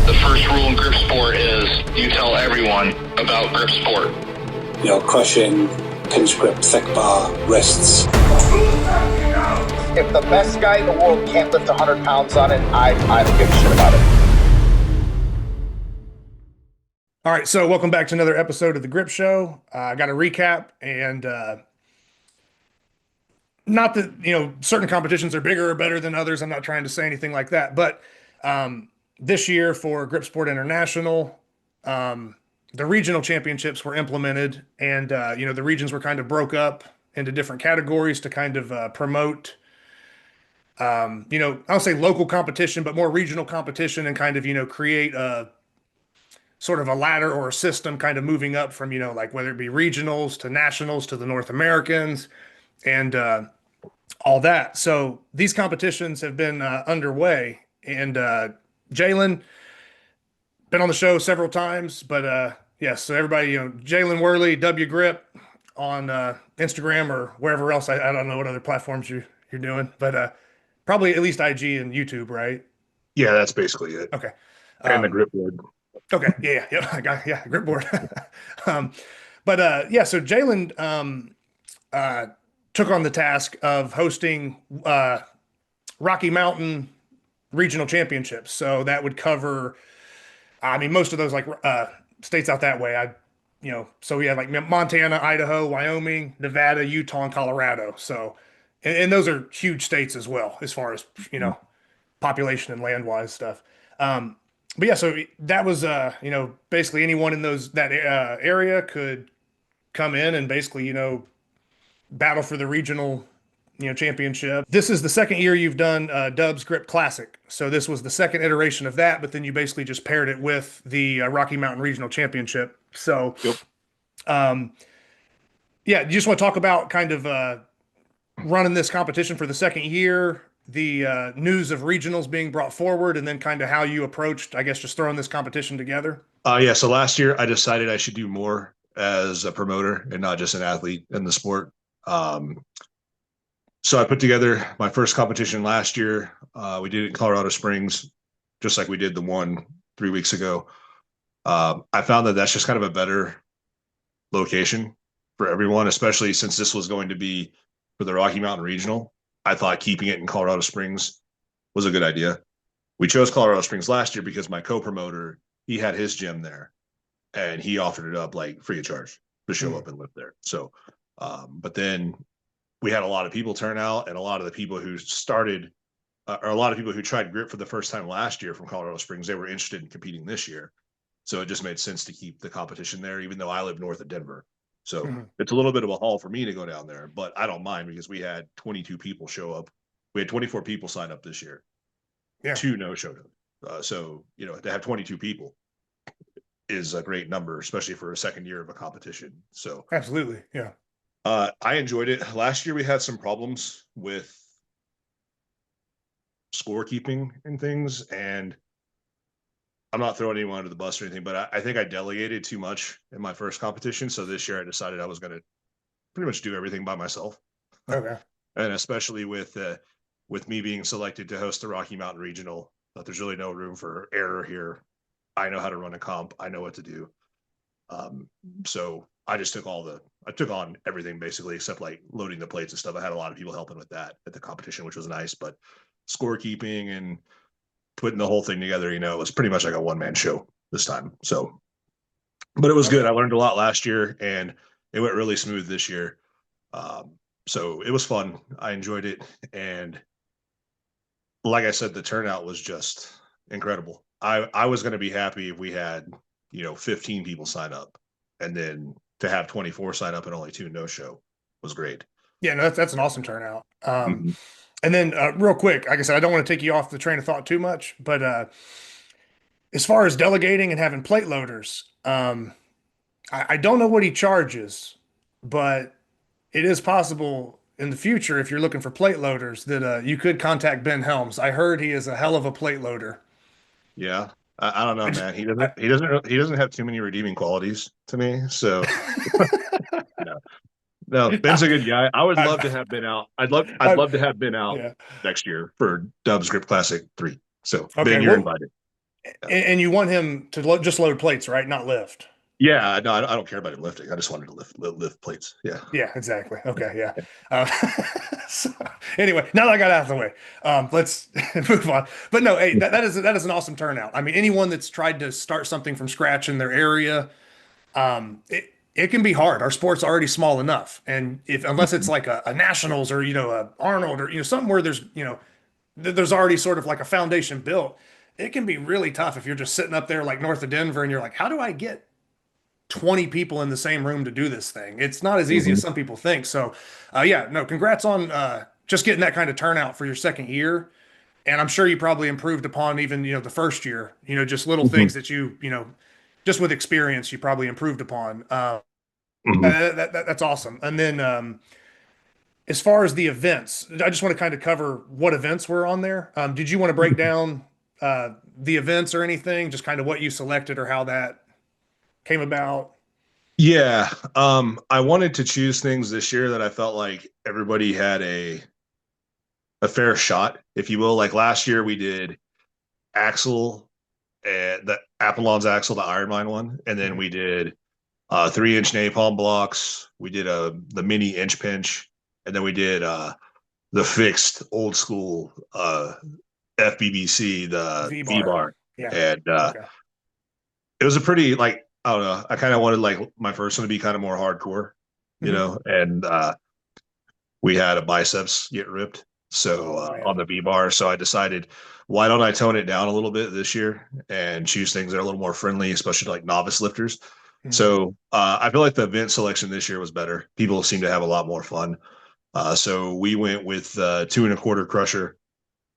The first rule in grip sport is you tell everyone about grip sport. Crushing, pinch grip, thick bar, wrists. If the best guy in the world can't lift 100 pounds on it, I don't give a shit about it. All right, so welcome back to another episode of the Grip Show. I got a recap, and not that certain competitions are bigger or better than others. I'm not trying to say anything like that, but this year for Grip Sport International, the regional championships were implemented, and the regions were kind of broke up into different categories to kind of promote. I don't say local competition, but more regional competition, and kind of create a sort of a ladder or a system kind of moving up from, like whether it be regionals to nationals to the North Americans and all that. So these competitions have been underway, and Jaland been on the show several times, but yes, so everybody, Jaland Worley, Dubya Grip on Instagram or wherever else. I don't know what other platforms you're doing, but probably at least IG and YouTube, right? Yeah, that's basically it. Okay. And the grip board. Okay. Yeah. I got, grip board. So Jaland took on the task of hosting Rocky Mountain regional championships. So that would cover, most of those like states out that way. So we have like Montana, Idaho, Wyoming, Nevada, Utah, and Colorado. So, and those are huge states as well, as far as, population and land wise stuff. But yeah, so that was, basically anyone in that area could come in and basically, battle for the regional, championship. This is the second year you've done Dub's Grip Classic. So this was the second iteration of that, but then you basically just paired it with the Rocky Mountain Regional Championship. So, Yep. You just want to talk about kind of running this competition for the second year, the news of regionals being brought forward, and then kind of how you approached, I guess, just throwing this competition together. So last year I decided I should do more as a promoter and not just an athlete in the sport. So I put together my first competition last year. We did it in Colorado Springs, just like we did the one 3 weeks ago. I found that that's just kind of a better location for everyone, especially since this was going to be for the Rocky Mountain Regional. I thought keeping it in Colorado Springs was a good idea. We chose Colorado Springs last year because my co-promoter, he had his gym there and he offered it up like free of charge to show up and live there. So, but then we had a lot of people turn out, and a lot of the people who started or a lot of people who tried grip for the first time last year from Colorado Springs, they were interested in competing this year. So it just made sense to keep the competition there, even though I live north of Denver. So it's a little bit of a haul for me to go down there, but I don't mind because we had 22 people show up. We had 24 people sign up this year. Yeah. 2 no showed up. So, to have 22 people is a great number, especially for a second year of a competition. So absolutely. Yeah. I enjoyed it. Last year we had some problems with scorekeeping and things, and I'm not throwing anyone under the bus or anything, but I think I delegated too much in my first competition. So this year I decided I was going to pretty much do everything by myself. Okay. And especially with me being selected to host the Rocky Mountain Regional, that there's really no room for error here. I know how to run a comp. I know what to do. So I just took on everything basically, except like loading the plates and stuff. I had a lot of people helping with that at the competition, which was nice, but scorekeeping and putting the whole thing together, it was pretty much like a one-man show this time. So, but it was good. I learned a lot last year and it went really smooth this year. So it was fun. I enjoyed it. And like I said, the turnout was just incredible. I was going to be happy if we had, 15 people sign up, and then to have 24 sign up and only 2 no show was great. Yeah, no, that's an awesome turnout. And then real quick, like I said, I don't want to take you off the train of thought too much, but as far as delegating and having plate loaders, I don't know what he charges, but it is possible in the future, if you're looking for plate loaders, that you could contact Ben Helms. I heard he is a hell of a plate loader. Yeah. I don't know, man. He doesn't have too many redeeming qualities to me. So no, Ben's a good guy. I would love to have Ben out. I'd love to have Ben out next year for Dub's Grip Classic 3. So Ben, you're invited. And you want him to just load plates, right? Not lift. Yeah, no, I don't care about him lifting. I just wanted to lift plates. Yeah. Yeah, exactly. Okay, yeah. Uh, so, anyway, now that I got out of the way, let's move on. But no, hey, that is an awesome turnout. I mean, anyone that's tried to start something from scratch in their area, it can be hard. Our sport's already small enough, and if unless it's like a nationals or a Arnold or something where there's there's already sort of like a foundation built, it can be really tough if you're just sitting up there like north of Denver and you're like, how do I get 20 people in the same room to do this thing? It's not as easy as some people think. So, yeah, no, congrats on just getting that kind of turnout for your second year. And I'm sure you probably improved upon even, the first year, just little things that just with experience, you probably improved upon. That's awesome. And then, as far as the events, I just want to kind of cover what events were on there. Did you want to break down the events or anything, just kind of what you selected or how that came about? Yeah. I wanted to choose things this year that I felt like everybody had a fair shot, if you will. Like last year we did axle and the Apollon's axle, the Ironmine one, and then we did 3-inch napalm blocks. We did the mini inch pinch, and then we did the fixed old school FBBC, the V bar. Yeah. And Okay. it was a pretty, like, I don't know, I kind of wanted like my first one to be kind of more hardcore, and we had a biceps get ripped. So on the V bar, so I decided, why don't I tone it down a little bit this year and choose things that are a little more friendly, especially to like novice lifters. So I feel like the event selection this year was better. People seem to have a lot more fun. So we went with 2.25 crusher.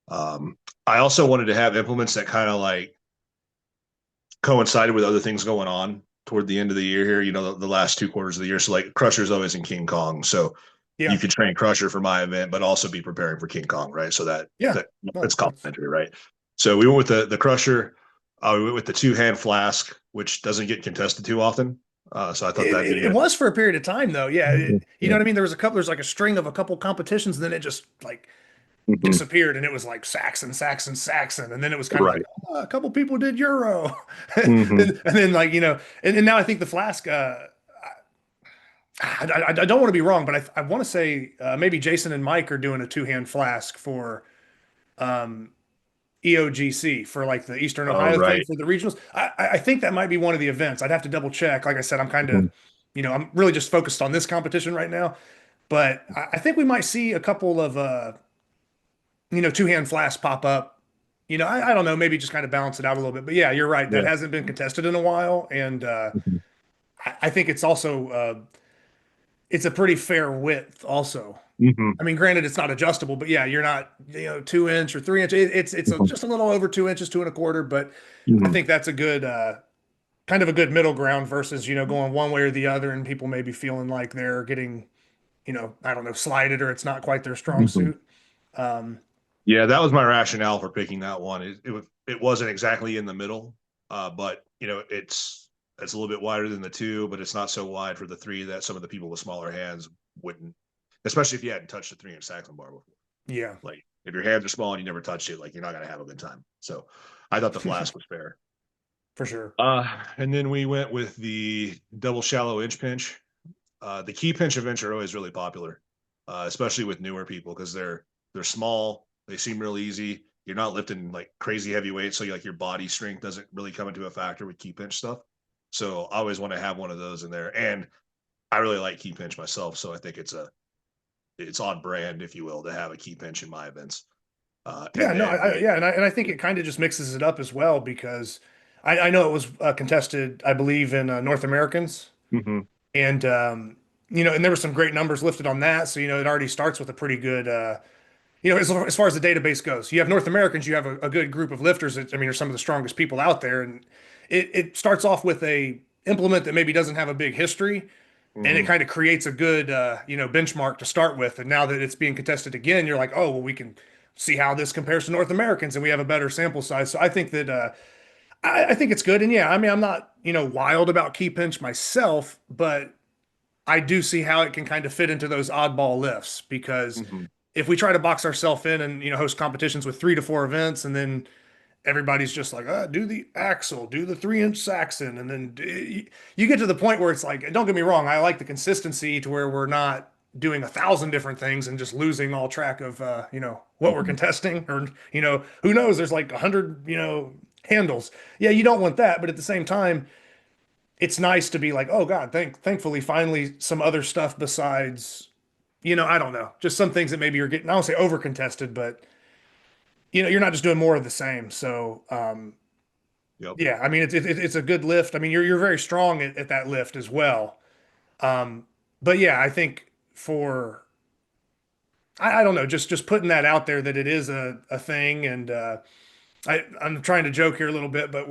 I also wanted to have implements that kind of like coincided with other things going on toward the end of the year here, the last 2 quarters of the year. So like crusher's always in King Kong. So you could train crusher for my event, but also be preparing for King Kong, right? So that's complementary, right? So we went with the crusher. We went with the 2 hand flask, which doesn't get contested too often. So I thought it was for a period of time though. Yeah. You know what I mean? There's like a string of a couple competitions, and then it just like disappeared, and it was like Saxon. And then it was kind of like, a couple people did Euro. And then like, and now I think the flask, I don't want to be wrong, but I want to say maybe Jason and Mike are doing a 2-hand flask for EOGC for like the Eastern Ohio thing for the regionals. I think that might be one of the events. I'd have to double check. Like I said, I'm kind of, I'm really just focused on this competition right now, but I think we might see a couple of, 2-hand flasks pop up. I don't know, maybe just kind of balance it out a little bit, but yeah, you're right. That hasn't been contested in a while. And I think it's also, it's a pretty fair width also. I mean, granted, it's not adjustable, but yeah, you're not, 2-inch or 3-inch. It's just a little over 2 inches, 2.25. But I think that's a good, kind of a good middle ground versus, going one way or the other, and people maybe feeling like they're getting, I don't know, slighted, or it's not quite their strong suit. Yeah, that was my rationale for picking that one. It wasn't exactly in the middle, but it's a little bit wider than the 2, but it's not so wide for the 3 that some of the people with smaller hands wouldn't, especially if you hadn't touched a 3-inch Saxon bar before. Yeah. Like if your hands are small and you never touched it, like you're not going to have a good time. So I thought the flask was fair. For sure. And then we went with the double shallow inch pinch. The key pinch events are always really popular, especially with newer people, because they're small. They seem real easy. You're not lifting like crazy heavy weights, so your body strength doesn't really come into a factor with key pinch stuff. So I always want to have one of those in there, and I really like key pinch myself, so I think it's on brand, if you will, to have a key pinch in my events. And I think it kind of just mixes it up as well, because I know it was contested, I believe, in North Americans, and and there were some great numbers lifted on that, so it already starts with a pretty good. As far as the database goes, you have North Americans, you have a good group of lifters that, are some of the strongest people out there. And it starts off with a implement that maybe doesn't have a big history, and it kind of creates a good, benchmark to start with. And now that it's being contested again, you're like, oh, well, we can see how this compares to North Americans, and we have a better sample size. So I think that, I think it's good. And yeah, I'm not, wild about key pinch myself, but I do see how it can kind of fit into those oddball lifts, because if we try to box ourselves in and host competitions with 3 to 4 events, and then everybody's just like, do the axle, do the 3-inch Saxon. And then you get to the point where it's like, don't get me wrong, I like the consistency to where we're not doing 1,000 different things and just losing all track of, what we're contesting, or, who knows, there's like 100, handles. Yeah, you don't want that. But at the same time, it's nice to be like, oh God, thankfully, finally some other stuff besides, I don't know, just some things that maybe you're getting, I don't say over contested, but you're not just doing more of the same. So, Yep. yeah, I mean, it's a good lift. I mean, you're very strong at that lift as well. But yeah, I think for, I don't know, just putting that out there that it is a thing. And, I'm trying to joke here a little bit, but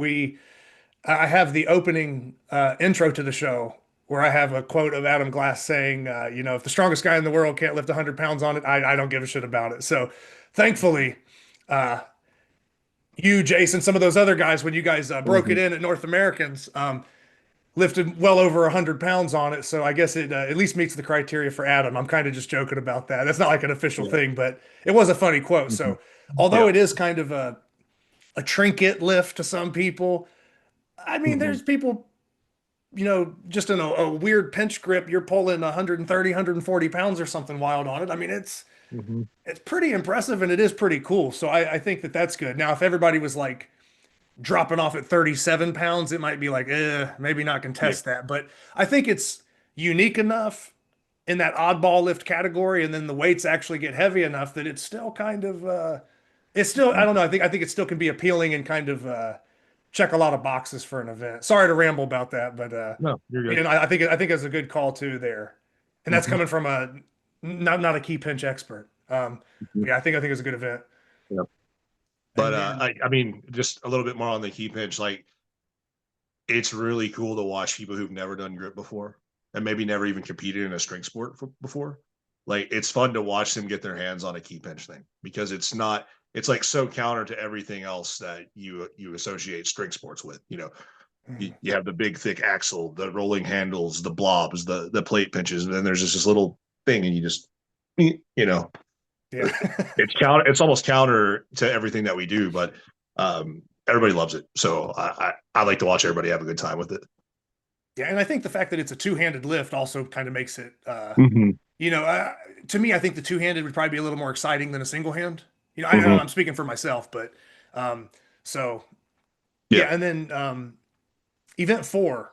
I have the opening intro to the show where I have a quote of Adam Glass saying, if the strongest guy in the world can't lift 100 pounds on it, I don't give a shit about it. So thankfully, you, Jason, some of those other guys, when you guys broke it in at North Americans, lifted well over 100 pounds on it. So I guess it at least meets the criteria for Adam. I'm kind of just joking about that. That's not like an official thing, but it was a funny quote. So although it is kind of a trinket lift to some people, I mean, there's people, just in a weird pinch grip, you're pulling 130, 140 pounds or something wild on it. I mean, it's pretty impressive, and it is pretty cool. So I think that that's good. Now, if everybody was like dropping off at 37 pounds, it might be like, maybe not contest that. But I think it's unique enough in that oddball lift category, and then the weights actually get heavy enough that it's still kind of, it's still, I don't know. I think it still can be appealing and kind of, check a lot of boxes for an event. Sorry to ramble about that, but No, you're good. I think it's a good call too there, and that's coming from a not a key pinch expert. Yeah, I think it's a good event. Yep. But And then- I mean, just a little bit more on the key pinch. Like, it's really cool to watch people who've never done grip before and maybe never even competed in a strength sport before. Like, it's fun to watch them get their hands on a key pinch thing, because it's like so counter to everything else that you associate strength sports with. You have the big thick axle, the rolling handles, the blobs, the plate pinches, and then there's just this little thing, and you just, yeah, it's almost counter to everything that we do, but everybody loves it. So I like to watch everybody have a good time with it. yeah, and I think the fact that it's a two-handed lift also kind of makes it, to me, I think the two-handed would probably be a little more exciting than a single hand. I'm speaking for myself, but so yeah, and then event 4,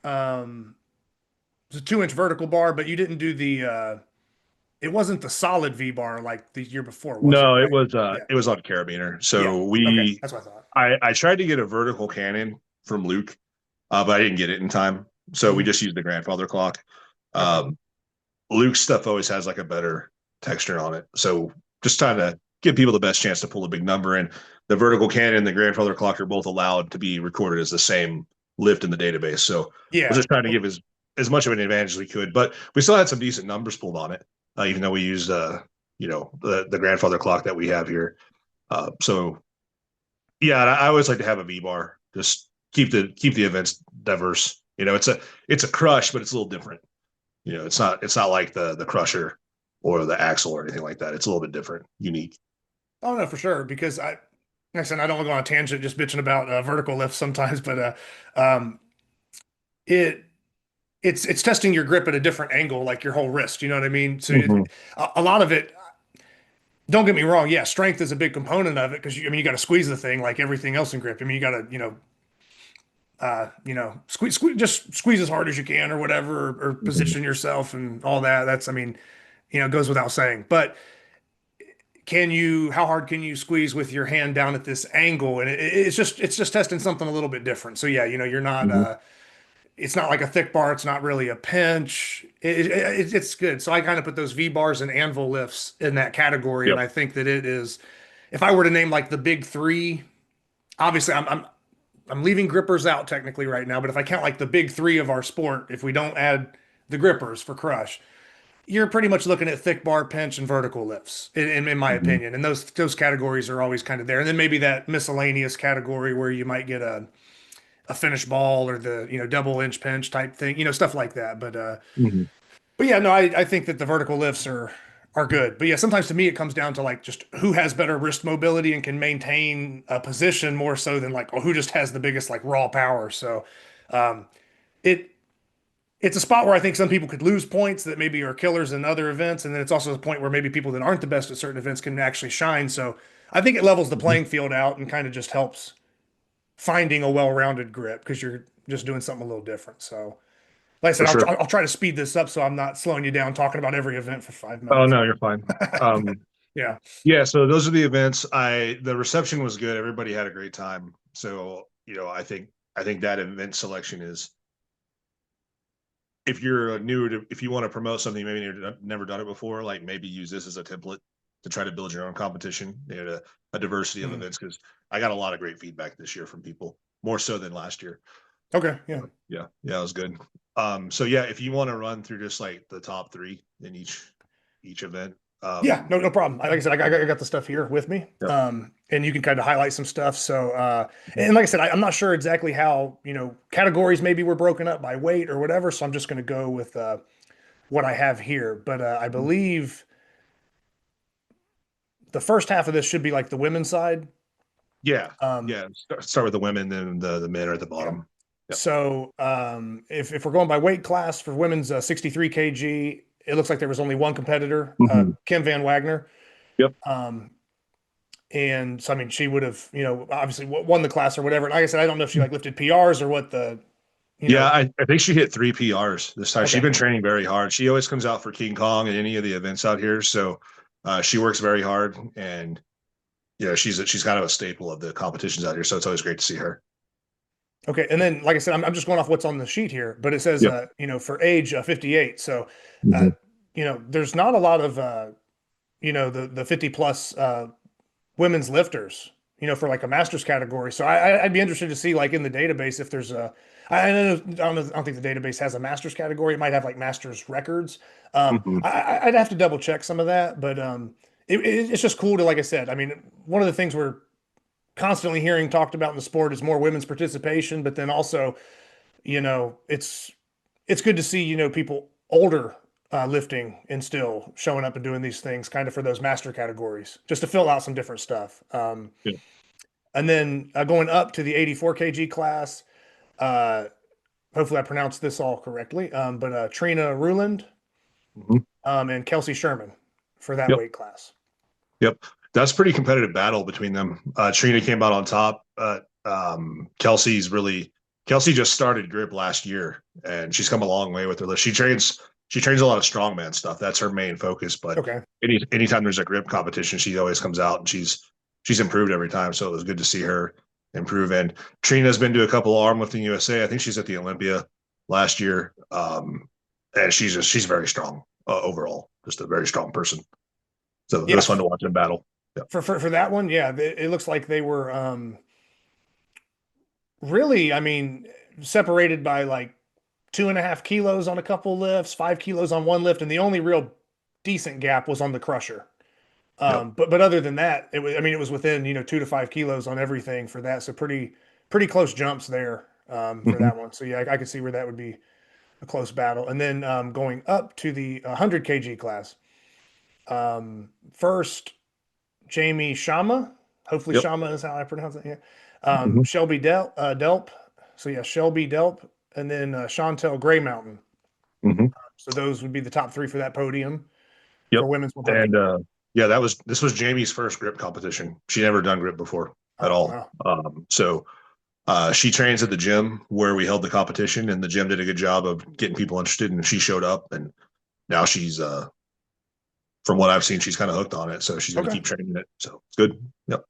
it's a 2-inch vertical bar, but you didn't do the it wasn't the solid V bar like the year before, was No, it? it was Yeah. it was on carabiner. So Okay, that's what I thought. I tried to get a vertical cannon from Luke, but I didn't get it in time. So we just used the grandfather clock. Luke's stuff always has like a better texture on it. So just trying to give people the best chance to pull a big number. And the vertical cannon and the grandfather clock are both allowed to be recorded as the same lift in the database. So Yeah, we're just trying to give as much of an advantage as we could, but we still had some decent numbers pulled on it, even though we used the grandfather clock that we have here. So yeah, I always like to have a V bar. Just keep the events diverse. It's a crush, but it's a little different. It's not like the crusher or the axle or anything like that. It's a little bit different, unique. oh no, for sure. Because like I said, I don't want to go on a tangent just bitching about vertical lifts sometimes, but it's testing your grip at a different angle, like your whole wrist. You know what I mean? So a lot of it. Don't get me wrong. Yeah, strength is a big component of it because you got to squeeze the thing like everything else in grip. I mean, you got to just squeeze as hard as you can or whatever, or position yourself and all that. That's, I mean, it goes without saying. But how hard can you squeeze with your hand down at this angle? And it's just testing something a little bit different. So yeah, you're not. It's not like a thick bar. It's not really a pinch. It's good. So I kind of put those V bars and anvil lifts in that category. Yep. And I think that it is, if I were to name like the big 3, obviously I'm leaving grippers out technically right now, but if I count like the big 3 of our sport, if we don't add the grippers for crush, you're pretty much looking at thick bar, pinch, and vertical lifts, in my opinion. And those categories are always kind of there. And then maybe that miscellaneous category where you might get a finish ball or the double inch pinch type thing, stuff like that. But yeah, no, I think that the vertical lifts are are good. But yeah, sometimes to me it comes down to like just who has better wrist mobility and can maintain a position more so than like, oh, who just has the biggest like raw power. So um, it it's a spot where I think some people could lose points that maybe are killers in other events, and then it's also a point where maybe people that aren't the best at certain events can actually shine. So I think it levels the playing field out and kind of just helps finding a well-rounded grip because you're just doing something a little different. So, like I For said, sure. I'll try to speed this up so I'm not slowing you down talking about every event for 5 Oh minutes. no, you're fine. Yeah. Yeah, so those are the events. The reception was good. Everybody had a great time. So, I think that event selection is, if you're if you want to promote something, maybe you've never done it before, like maybe use this as a template to try to build your own competition, a diversity of Mhm. events. Because I got a lot of great feedback this year from people, more so than last year. Okay. Yeah. Yeah, it was good. So yeah, if you want to run through just like the top three in each event. Yeah, no problem. Like I said, I got the stuff here with me, Yep. and you can kind of highlight some stuff. So, and like I said, I'm not sure exactly how categories maybe were broken up by weight or whatever. So I'm just going to go with what I have here. But I believe the first half of this should be like the women's side. Yeah, Um, yeah. Start with the women, then the men are at the yeah. bottom. Yep. So if we're going by weight class for women's 63 kg, it looks like there was only one competitor, Mhm. Kim Van Wagner. Yep. Um, And so, I mean, she would have, obviously won the class or whatever. And like I said, I don't know if she like lifted PRs or what you Yeah, know, I think she hit 3 PRs this time. She's okay. been training very hard. She always comes out for King Kong and any of the events out here. So she works very hard, and she's kind of a staple of the competitions out here. So it's always great to see her. Okay. And then, like I said, I'm just going off what's on the sheet here, but it says, Yep. for age 58. So, uh, Mhm. there's not a lot of, the 50 plus women's lifters, for like a master's category. So I'd be interested to see like in the database if there's I don't think the database has a master's category. It might have like master's records. Mhm. I'd have to double check some of that, but it's just cool to, like I said, I mean, one of the things we're constantly hearing talked about in the sport is more women's participation, but then also, it's good to see, people older lifting and still showing up and doing these things kind of for those master categories, just to fill out some different stuff. Yeah. And then going up to the 84 kg class, uh, hopefully I pronounced this all correctly, but Trina Ruland Mhm. and Kelsey Sherman for that Yep. weight class. Yep. That's pretty competitive battle between them. Trina came out on top. Kelsey just started grip last year, and she's come a long way with her lift. She trains a lot of strongman stuff. That's her main focus. But Okay. anytime there's a grip competition, she always comes out, and she's improved every time. So it was good to see her improve. And Trina's been to a couple of arm lifting USA. I think she's at the Olympia last year. And she's very strong overall, just a very strong person. So it Yeah. was fun to watch them battle. Yeah. For that one, yeah, it looks like they were really, I mean, separated by like 2.5 kilos on a couple lifts, 5 kilos on one lift, and the only real decent gap was on the crusher. Yep. But other than that, it was within 2 to 5 kilos on everything for that. So pretty close jumps there for Mhm. that one. So yeah, I could see where that would be a close battle. And then going up to the 100 kg class, first Jamie Shama. Hopefully Yep. Shama is how I pronounce it. Yeah. Mhm. Shelby Delp. So yeah, Shelby Delp, and then Chantel Gray Mountain. Mhm. So those would be the top three for that podium Yep. for women's 100. And yeah, this was Jamie's first grip competition. She never done grip before at Oh all. wow. So she trains at the gym where we held the competition, and the gym did a good job of getting people interested. And she showed up, and now she's from what I've seen, she's kind of hooked on it. So she's going to Okay. keep training it. So it's good. Yep.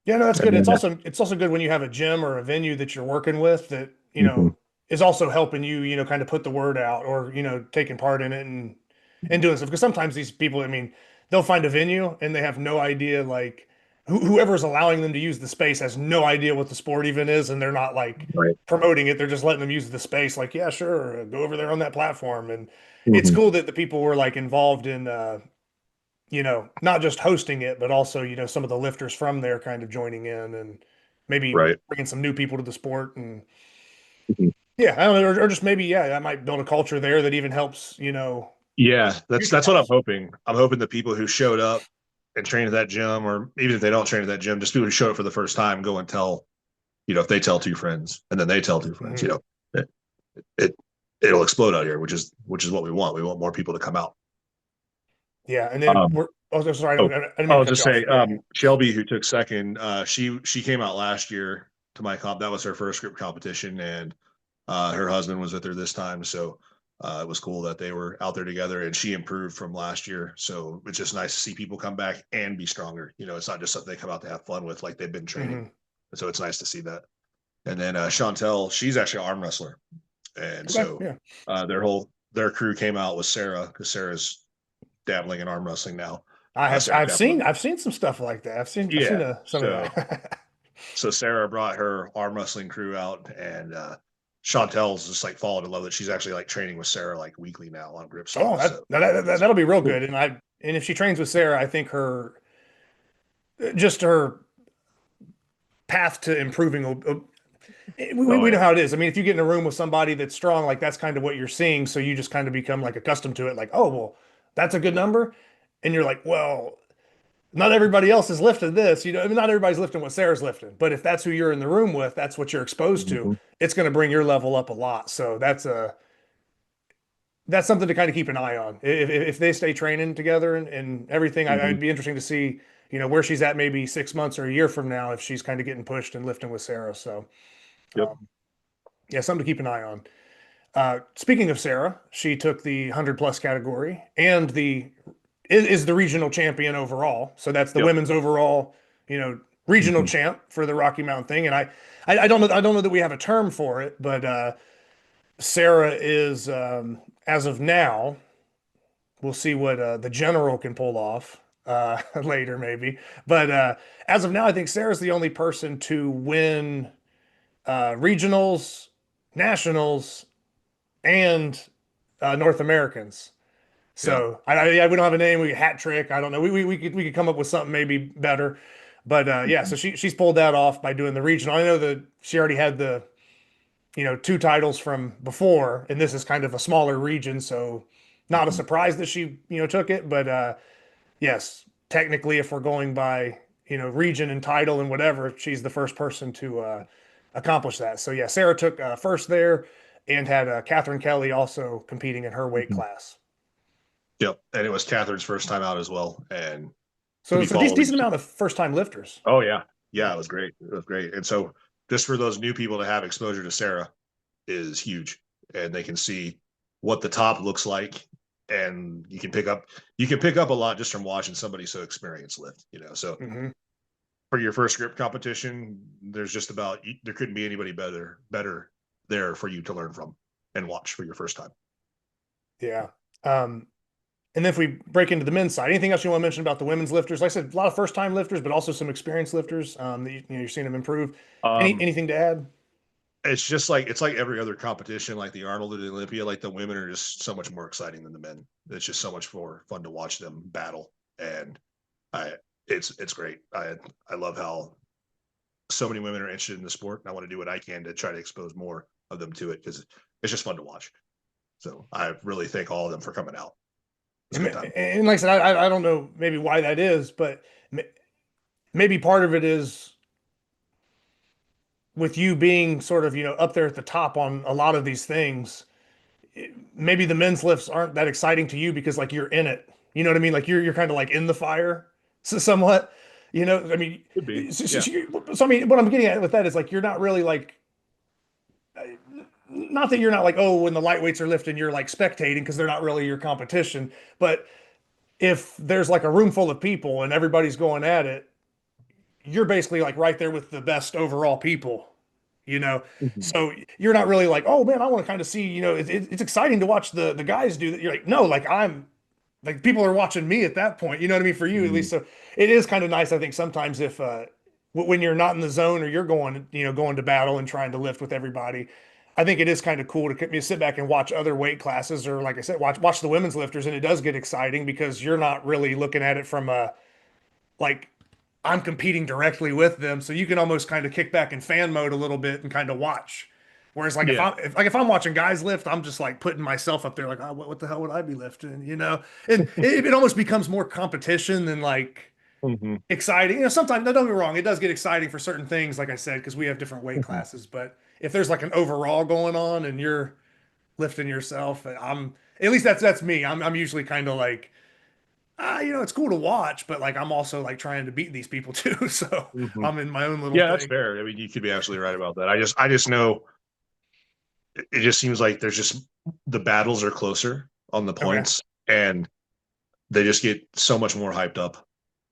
Yeah, no, that's good. And It's then also good when you have a gym or a venue that you're working with that, Mhm. is also helping you, kind of put the word out or, taking part in it and doing stuff. Because sometimes these people, I mean, they'll find a venue and they have no idea, like whoever's allowing them to use the space has no idea what the sport even is, and they're not like Right. promoting it. They're just letting them use the space. Like, yeah, sure, go over there on that platform. And it's Mhm. cool that the people were like involved in not just hosting it, but also, some of the lifters from there kind of joining in and maybe Right. bringing some new people to the sport. And Mhm. yeah, I don't know, or just maybe, yeah, that might build a culture there that even helps, Yeah, that's future what I'm guys. hoping. I'm hoping the people who showed up and trained at that gym, or even if they don't train at that gym, just people who showed up for the first time, go and tell, if they tell two friends and then they tell two friends, Mhm. it, it it'll explode out here, which is what we want. We want more people to come out. Yeah, and then Um, we're. Oh, sorry, oh, I didn't mean to I'll cut just you off. say, Yeah, Shelby, who took second, she came out last year to my comp. That was her first group competition, and her husband was with her this time, so it was cool that they were out there together, and she improved from last year. So it's just nice to see people come back and be stronger. It's not just something they come out to have fun with, like they've been training. hmm So it's nice to see that. And then Chantel, she's actually an arm wrestler, and Okay, so yeah. their crew came out with Sarah, because Sarah's dabbling in arm wrestling now. I have Sarah Chappelow. I've seen some stuff like that. I've seen Yeah. some of So that. so Sarah brought her arm wrestling crew out, and Chantel's just like fallen in love with it. She's actually like training with Sarah like weekly now on grip Oh, stuff. So that'll be real cool. good. And if she trains with Sarah, I think just her path to improving Oh we know yeah. how it is. I mean, if you get in a room with somebody that's strong, like that's kind of what you're seeing. So you just kind of become like accustomed to it. Like, oh, well, that's a good number. And you're like, well, not everybody else has lifted this. I mean, not everybody's lifting what Sarah's lifting. But if that's who you're in the room with, that's what you're exposed to. Mhm. It's going to bring your level up a lot. So that's something to kind of keep an eye on. If they stay training together and everything, Mhm. I'd be interesting to see, where she's at maybe 6 months or a year from now if she's kind of getting pushed and lifting with Sarah. So, Yep. yeah, something to keep an eye on. Speaking of Sarah, she took the 100 plus category and is the regional champion overall. So that's the Yep. women's overall, regional Mhm. champ for the Rocky Mountain thing. And I don't know that we have a term for it, but Sarah is as of now. We'll see what the general can pull off later, maybe. But as of now, I think Sarah's the only person to win regionals, nationals, and North Americans. Yeah. So we don't have a name. We hat trick. I don't know. We could come up with something maybe better. But yeah, so she's pulled that off by doing the regional. I know that she already had the two titles from before, and this is kind of a smaller region, so not a Mhm. surprise that she took it. But yes, technically, if we're going by region and title and whatever, she's the first person to accomplish that. So yeah, Sarah took first there, and had Catherine Kelly also competing in her weight Mhm. class. Yep. And it was Catherine's first time out as well, and to So be it's a following. decent amount of first time lifters. Oh yeah, yeah, Yeah. it was great. It was great. And so just for those new people to have exposure to Sarah is huge, and they can see what the top looks like, and you can pick up a lot just from watching somebody so experienced lift. So hmm for your first grip competition, there couldn't be anybody better there for you to learn from and watch for your first time. Yeah. Um, and then if we break into the men's side, anything else you want to mention about the women's lifters? Like I said, a lot of first time lifters, but also some experienced lifters that you're seeing them improve. Um, Anything to add? it's like every other competition, like the Arnold or the Olympia. Like the women are just so much more exciting than the men. It's just so much more fun to watch them battle, and I it's great. I love how so many women are interested in the sport, and I want to do what I can to try to expose more of them to it, because it's just fun to watch. So I really thank all of them for coming out. It's a good time. And like I said, I don't know maybe why that is, but maybe part of it is with you being sort of up there at the top on a lot of these things. Maybe the men's lifts aren't that exciting to you because like you're in it. You know what I mean? Like you're kind of like in the fire, somewhat. I mean, Could be, yeah. so I mean, what I'm getting at with that is like you're not really like, not that you're not like, oh, when the lightweights are lifting, you're like spectating because they're not really your competition. But if there's like a room full of people and everybody's going at it, you're basically like right there with the best overall people, you know. Mhm. So you're not really like, oh man, I want to kind of see, it's exciting to watch the guys do that. You're like, no, like I'm like people are watching me at that point. You know what I mean? For you at Mhm. least. So it is kind of nice, I think, sometimes if when you're not in the zone or you're going to battle and trying to lift with everybody. I think it is kind of cool to sit back and watch other weight classes, or like I said, watch the women's lifters, and it does get exciting because you're not really looking at it from a like I'm competing directly with them, so you can almost kind of kick back in fan mode a little bit and kind of watch Whereas like Yeah. if I'm watching guys lift, I'm just like putting myself up there like, oh, what the hell would I be lifting? You know, and it almost becomes more competition than like Mhm. exciting. You know, sometimes, no, don't get me wrong, it does get exciting for certain things, like I said, because we have different weight Mhm. classes. But if there's like an overall going on and you're lifting yourself, I'm at least that's me. I'm usually kind of like, you know, it's cool to watch, but like I'm also like trying to beat these people too. So Mhm. I'm in my own little Yeah, that's thing. fair. I mean, you could be absolutely right about that. I just know it just seems like there's just the battles are closer on the Okay. points, and they just get so much more hyped up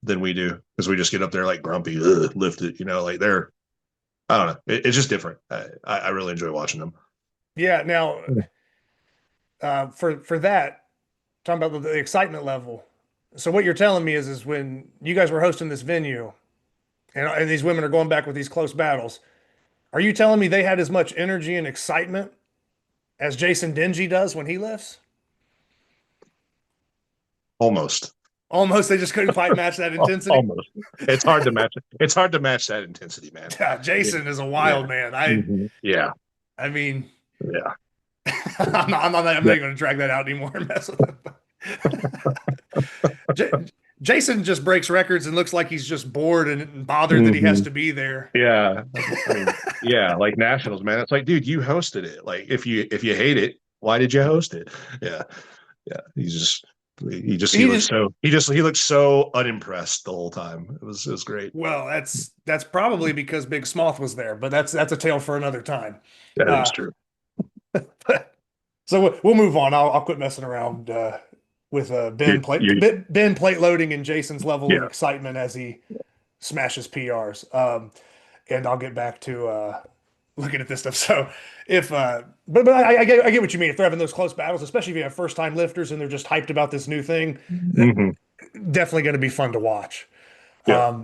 than we do because we just get up there like grumpy, lift it, like they're, I don't know. It's just different. I really enjoy watching them. Yeah. Now, for that, talking about the excitement level. So what you're telling me is when you guys were hosting this venue, and these women are going back with these close battles, are you telling me they had as much energy and excitement as Jason Dingy does when he lifts? Almost. Almost, they just couldn't quite match that intensity. Almost. It's hard to match. It's hard to match that intensity, man. Yeah, Yeah. Jason is a Yeah. wild man. Yeah. I mean, Yeah. I'm not Yeah. even going to drag that out anymore and mess with him. Jason just breaks records and looks like he's just bored and bothered that he has to be there. Yeah. I mean, yeah, like nationals, man. It's like, dude, you hosted it. Like, if you hate it, why did you host it? Yeah. Yeah. He just He looked so unimpressed the whole time. It was great. Well, that's probably because Big Smoth was there, but that's a tale for another time. That is Uh, true. so we'll move on. I'll quit messing around with Ben plate loading and Jason's level of Yeah. excitement as he smashes PRs. And I'll get back to looking at this stuff. So if but I get what you mean. If they're having those close battles, especially if you have first time lifters and they're just hyped about this new thing, Hmm. definitely going to be fun to watch. Yeah.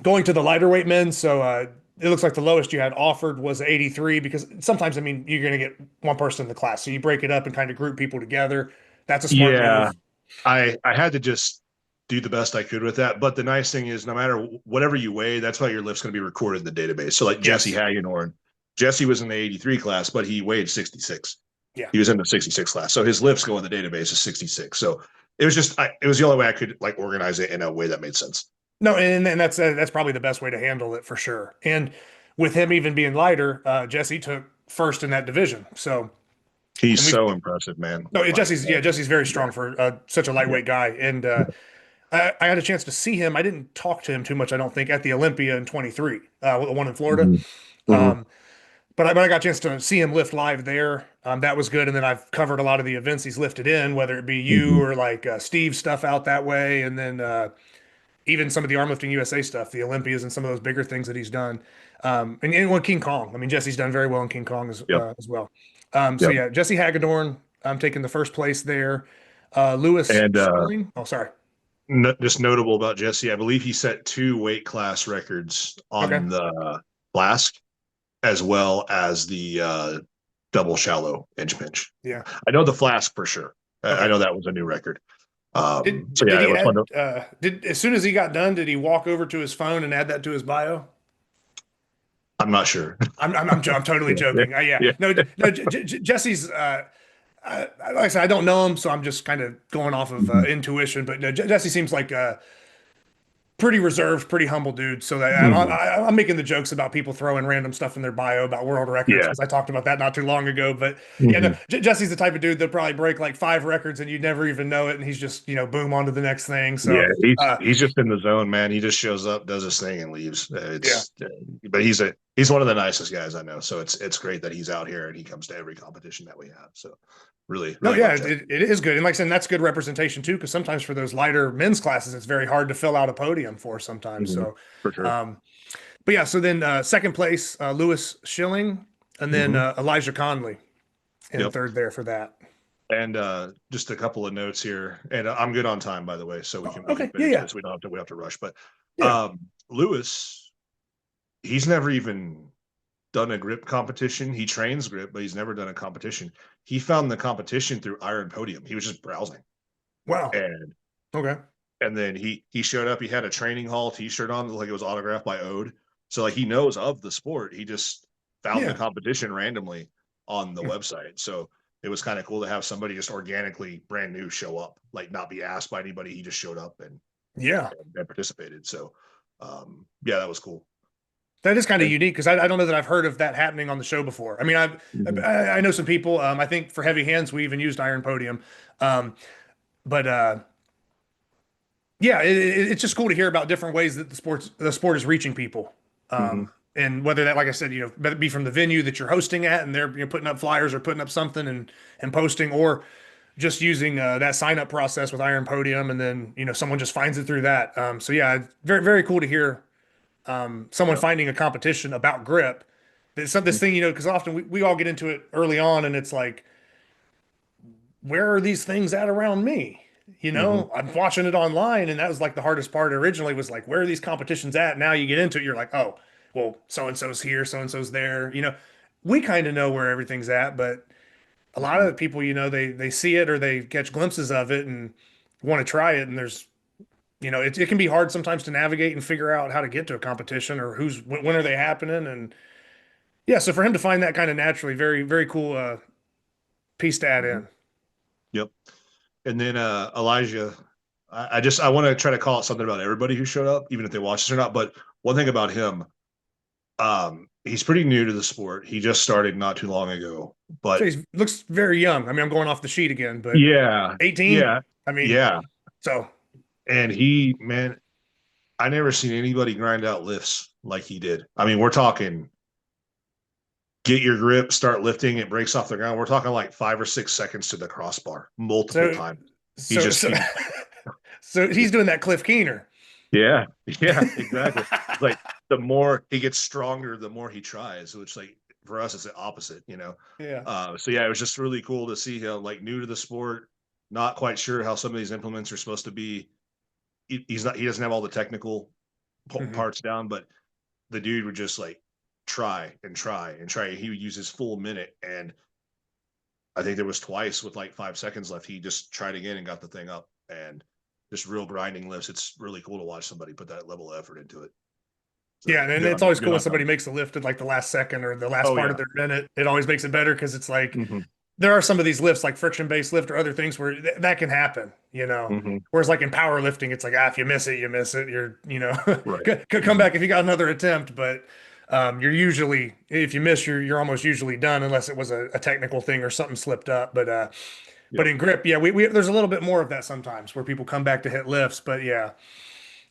Going to the lighter weight men, so it looks like the lowest you had offered was 83 because sometimes, I mean, you're going to get one person in the class. So you break it up and kind of group people together. That's a smart Yeah. move. I had to just do the best I could with that. But the nice thing is, no matter whatever you weigh, that's why your lift's going to be recorded in the database. So, like Jesse Yes. Hagedorn, Jesse was in the 83 class, but he weighed 66. Yeah. He was in the 66 class, so his lifts go in the database as 66. So it was it was the only way I could like organize it in a way that made sense. No, and that's probably the best way to handle it for sure. And with him even being lighter, Jesse took first in that division. So, He's and we've so impressive, man. no, Like, Jesse's very strong for such a yeah. lightweight guy. And I had a chance to see him. I didn't talk to him too much, I don't think, at the Olympia in 23, the one in Florida. Mhm. Mhm. But I got a chance to see him lift live there. That was good. And then I've covered a lot of the events he's lifted in, whether it be you Mhm. or like Steve's stuff out that way. And then even some of the Arm Lifting USA stuff, the Olympias and some of those bigger things that he's done. And King Kong. I mean, Jesse's done very well in King Kong Yep. as well. So Yep. yeah, Jesse Hagedorn, I'm taking the first place there. Lewis And Schilling. Oh, sorry. just notable about Jesse, I believe he set 2 weight class records Okay. on the flask as well as the double shallow inch pinch. Yeah. I know the flask for sure. I Okay. know that was a new record. So Did yeah, it he was fun to. add, did as soon as he got done, did he walk over to his phone and add that to his bio? I'm not sure. I'm totally Yeah, joking. Yeah. yeah. No, Jesse's, like I said, I don't know him, so I'm just kind of going off of Mhm. intuition. But no, Jesse seems like pretty reserved, pretty humble dude. So that Mhm. I'm making the jokes about people throwing random stuff in their bio about world records Yeah. because I talked about that not too long ago. But yeah, no, Mhm. Jesse's the type of dude that probably break like 5 records and you'd never even know it, and he's just boom on to the next thing. So Yeah, he's uh, he's just in the zone, man. He just shows up, does his thing, and leaves. yeah. But he's one of the nicest guys I know. So it's great that he's out here and he comes to every competition that we have. So really, No, really yeah, love Jeff. it is good. And like I said, that's good representation too, because sometimes for those lighter men's classes, it's very hard to fill out a podium for sometimes. Mhm. So, For sure. but yeah, so then second place, Lewis Schilling, and then Mhm. Elijah Conley in Yep. third there for that. And just a couple of notes here, and I'm good on time, by the way, so we can Okay, finish yeah. this. We have to rush. But Yeah. Lewis, he's never even done a grip competition. He trains grip, but he's never done a competition. He found the competition through Iron Podium. He was just browsing, Wow. and Okay. then he showed up. He had a training hall T-shirt on, like it was autographed by Ode. So like he knows of the sport. He just found the Yeah. competition randomly on the website. So it was kind of cool to have somebody just organically brand new show up, like not be asked by anybody. He just showed up Yeah. and participated. So yeah, that was cool. That is kind of And, unique because I don't know that I've heard of that happening on the show before. I mean, I know some people. I think for heavy hands, we even used Iron Podium. Um, but yeah, it's just cool to hear about different ways that the sport is reaching people. mhm. And whether that, like I said, be from the venue that you're hosting at, and they're putting up flyers or putting up something and posting, or just using that sign up process with Iron Podium, and then someone just finds it through that. So yeah, very very cool to hear someone Yep. finding a competition about grip. This thing, because often we all get into it early on, and it's like, where are these things at around me? Mhm. I'm watching it online, and that was like the hardest part originally was like, where are these competitions at? Now you get into it, you're like, oh, well, so and so's here, so and so's there. We kind of know where everything's at, but a lot Mhm. of people, they see it or they catch glimpses of it and want to try it, and there's it can be hard sometimes to navigate and figure out how to get to a competition or when are they happening. And yeah, so for him to find that kind of naturally, very very cool piece to add Mhm. in. Yep. And then Elijah, I want to try to call it something about everybody who showed up, even if they watched this or not. But one thing about him, he's pretty new to the sport. He just started not too long ago. So But he looks very young. I mean, I'm going off the sheet again, but yeah, 18. yeah, I mean, yeah. so And man, I never seen anybody grind out lifts like he did. I mean, we're talking get your grip, start lifting, it breaks off the ground. We're talking like 5 or 6 seconds to the crossbar multiple so times. He so just so he so he's doing that Cliff Keener. Yeah, yeah, exactly. Like the more he gets stronger, the more he tries. So it's like for us, it's the opposite. Yeah. So yeah, it was just really cool to see him like new to the sport, not quite sure how some of these implements are supposed to be. He doesn't have all the technical Hmm. parts down, but the dude would just like try and try and try. He would use his full minute, and I think there was twice with like 5 seconds left. He just tried again and got the thing up, and just real grinding lifts. It's really cool to watch somebody put that level of effort into it. Yeah, So and it's always good cool when on somebody them. makes a lift at like the last second or the last Oh part of yeah. their minute. It always makes it better because it's like Hmm. there are some of these lifts like friction based lift or other things where that can happen. Hmm. Whereas like in powerlifting, it's like, if you miss it, you miss it. You're, Right. could come Hmm. back if you got another attempt, but you're usually, if you miss, you're almost usually done unless it was a technical thing or something slipped up. But Yep. in grip, yeah, we there's a little bit more of that sometimes where people come back to hit lifts, but yeah.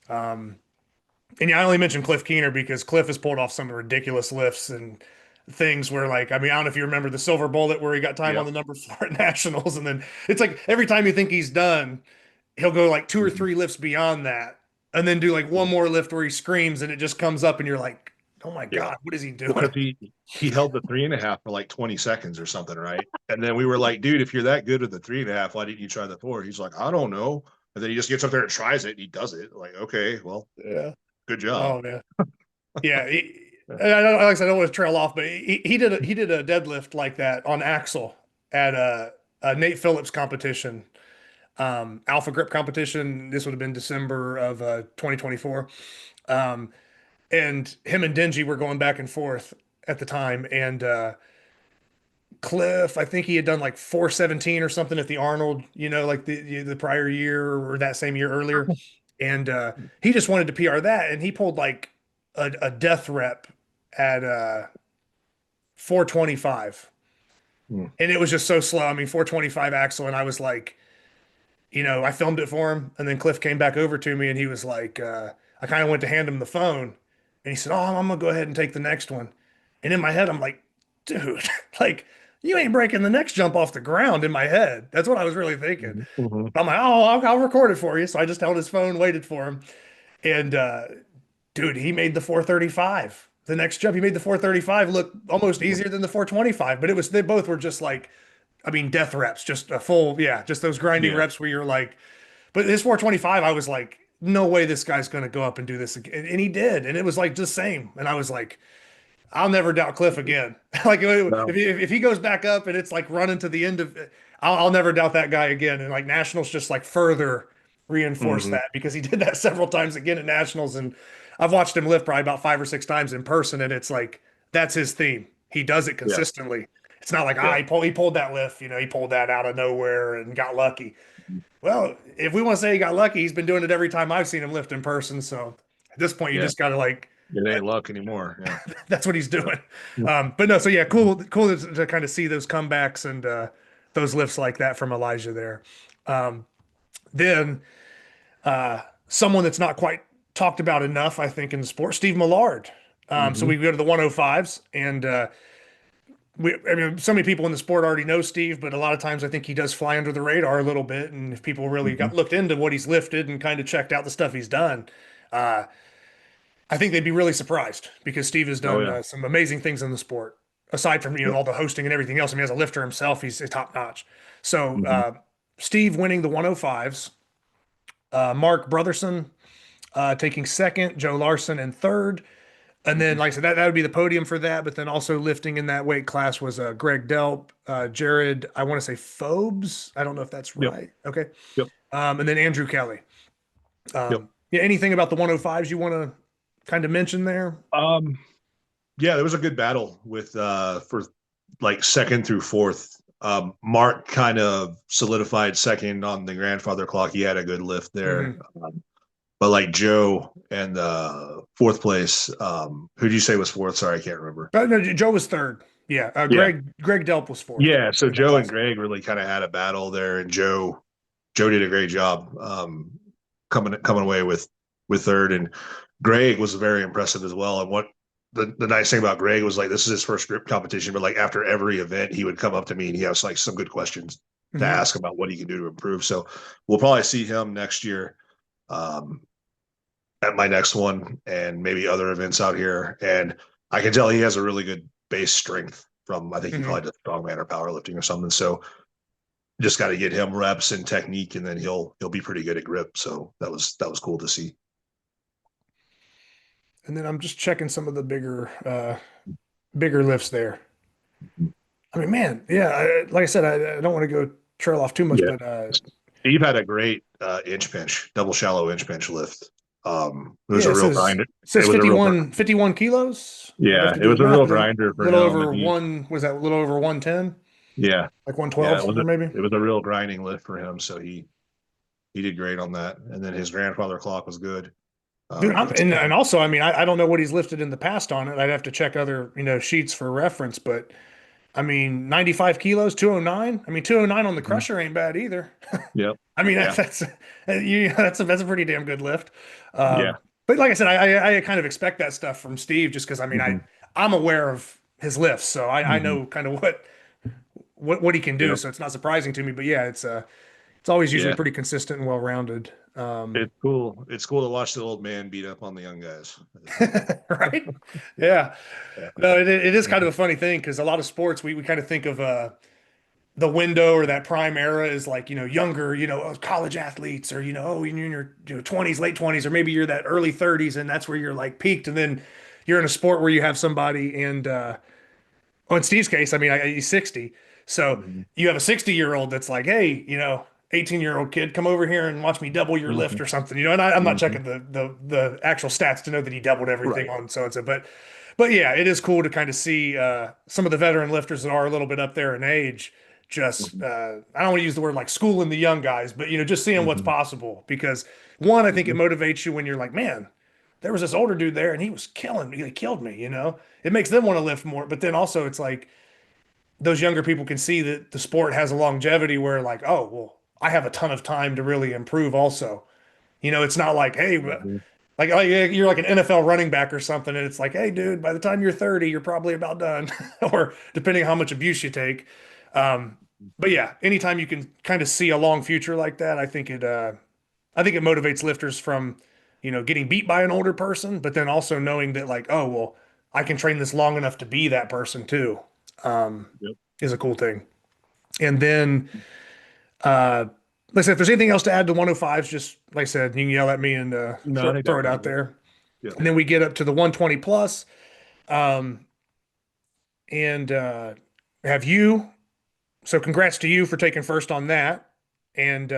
And yeah, I only mentioned Cliff Keener because Cliff has pulled off some ridiculous lifts and things where, like, I mean, I don't know if you remember the silver bullet where he got time on Yep. the number 4 at nationals, and then it's like every time you think he's done, he'll go like two or Hmm. three lifts beyond that, and then do like one more lift where he screams and it just comes up, and you're like, oh my Yeah. God, what is he Well, doing? because he held the 3.5 for like 20 seconds or something, right? And then we were like, dude, if you're that good at the 3.5, why didn't you try the 4? He's like, I don't know. And then he just gets up there and tries it and he does it. Like, okay, well, Yeah. good job. Oh man. Yeah. Like I said, I don't want to trail off, but he did a deadlift like that on axle at a Nate Phillips competition, alpha grip competition. This would have been December of 2024. Um, and him and Denji were going back and forth at the time. And Cliff, I think he had done like 417 or something at the Arnold, like the prior year or that same year earlier. And he just wanted to PR that. And he pulled like a death rep at 425. Hmm. And it was just so slow. I mean, 425 axle. And I was like, I filmed it for him, and then Cliff came back over to me, and he was like, I kind of went to hand him the phone, and he said, "Oh, I'm gonna go ahead and take the next one." And in my head, I'm like, "Dude, like you ain't breaking the next jump off the ground." In my head, that's what I was really thinking. Hmm. I'm like, "Oh, I'll record it for you." So I just held his phone, waited for him, and dude, he made the 435. The next jump, he made the 435 look almost easier than the 425, but they both were just like, I mean, death reps, just a full, yeah, just those grinding Yeah. reps where you're like, but his 425, I was like, no way this guy's going to go up and do this again. And he did. And it was like the same. And I was like, I'll never doubt Cliff again. Like No. if he goes back up and it's like running to the end of it, I'll never doubt that guy again. And like Nationals just like further reinforced Hmm. that because he did that several times again at Nationals. And I've watched him lift probably about 5 or 6 times in person. And it's like, that's his theme. He does it Yeah. consistently. It's not like, Yeah. he pulled that lift, he pulled that out of nowhere and got lucky. Well, if we want to say he got lucky, he's been doing it every time I've seen him lift in person. So at this point, you Yeah. just got to like, It ain't luck anymore. Yeah. that's what he's doing. Yeah. But no, so yeah, cool to kind of see those comebacks and those lifts like that from Elijah there. Then someone that's not quite talked about enough, I think, in the sport, Steve Millard. So we go to the 105s, and I mean, so many people in the sport already know Steve, but a lot of times I think he does fly under the radar a little bit. And if people really got looked into what he's lifted and kind of checked out the stuff he's done, I think they'd be really surprised because Steve has Oh done yeah. some amazing things in the sport. Aside from all the hosting and everything else, I mean, as a lifter himself, he's top notch. So Steve winning the 105s, Mark Brotherson taking second, Joe Larson in third. And then, like I said, that would be the podium for that. But then also lifting in that weight class was Greg Delp, Jared, I want to say Phobes. I don't know if that's Yep. right. Okay. Yep. And then Andrew Kelly. Yep. Yeah. Anything about the 105s you want to kind of mention there? Yeah, there was a good battle with for like second through fourth. Mark kind of solidified second on the grandfather clock. He had a good lift there. But like Joe and fourth place, who did you say was fourth? Sorry, I can't remember. No, Joe was third. Yeah. Yeah. Greg Delp was fourth. Yeah, so in that Joe and class. Greg really kind of had a battle there, and Joe did a great job coming away with third, and Greg was very impressive as well. And what the nice thing about Greg was, like, this is his first grip competition, but like after every event, he would come up to me and he has like some good questions to ask about what he can do to improve. So we'll probably see him next year at my next one and maybe other events out here. And I can tell he has a really good base strength from, I think he probably does strongman or powerlifting or something. So just got to get him reps and technique, and then he'll be pretty good at grip. So that was cool to see. And then I'm just checking some of the bigger lifts there. I mean, man, yeah. Like I said, I don't want to go trail off too much, Yeah. but Steve had a great inch bench, double shallow inch bench lift. It was yeah, a real grinder. It says It was a real 51 kilos. Yeah, I'd have to it do was the a math, real but then grinder for a little him. over And one, was that a little over 110? yeah, Like yeah, 112 or maybe? it was a real grinding lift for him. So he did great on that. And then his grandfather clock was good. Dude, and also, I mean, I don't know what he's lifted in the past on it. I'd have to check other, sheets for reference, but I mean, 95 kilos, 209. I mean, 209 on the crusher ain't bad either. Yep. I mean, Yeah. that's a pretty damn good lift. Yeah. But like I said, I kind of expect that stuff from Steve just because I mean I'm aware of his lifts, so I know kind of what he can do. Yep. So it's not surprising to me. But yeah, it's always usually Yeah. pretty consistent and well rounded. It's cool. It's cool to watch the old man beat up on the young guys. Right? Yeah. Yeah. No, it is kind of a funny thing because a lot of sports we kind of think of the window or that prime era is like, younger, college athletes or, in your 20s, late 20s, or maybe you're that early 30s and that's where you're like peaked. And then you're in a sport where you have somebody and, in Steve's case, I mean, he's 60. So you have a 60-year-old that's like, hey, 18-year-old kid, come over here and watch me double your lift or something, and I'm not checking the actual stats to know that he doubled everything on so and so, but yeah, it is cool to kind of see some of the veteran lifters that are a little bit up there in age. Just I don't want to use the word like schooling the young guys, but just seeing what's possible because one, I think it motivates you when you're like, man, there was this older dude there and he was killing me, he killed me. It makes them want to lift more, but then also it's like those younger people can see that the sport has a longevity where like, oh well, I have a ton of time to really improve. Also, it's not like, hey. Like you're like an NFL running back or something, and it's like, hey, dude, by the time you're 30, you're probably about done, or depending on how much abuse you take. But yeah, anytime you can kind of see a long future like that, I think it motivates lifters from, getting beat by an older person, but then also knowing that like, oh well, I can train this long enough to be that person too. Is a cool thing. And then, like I said, if there's anything else to add to 105s, just like I said, you can yell at me and throw it out there. Yeah. And then we get up to the 120 plus, and have you. So congrats to you for taking first on that, and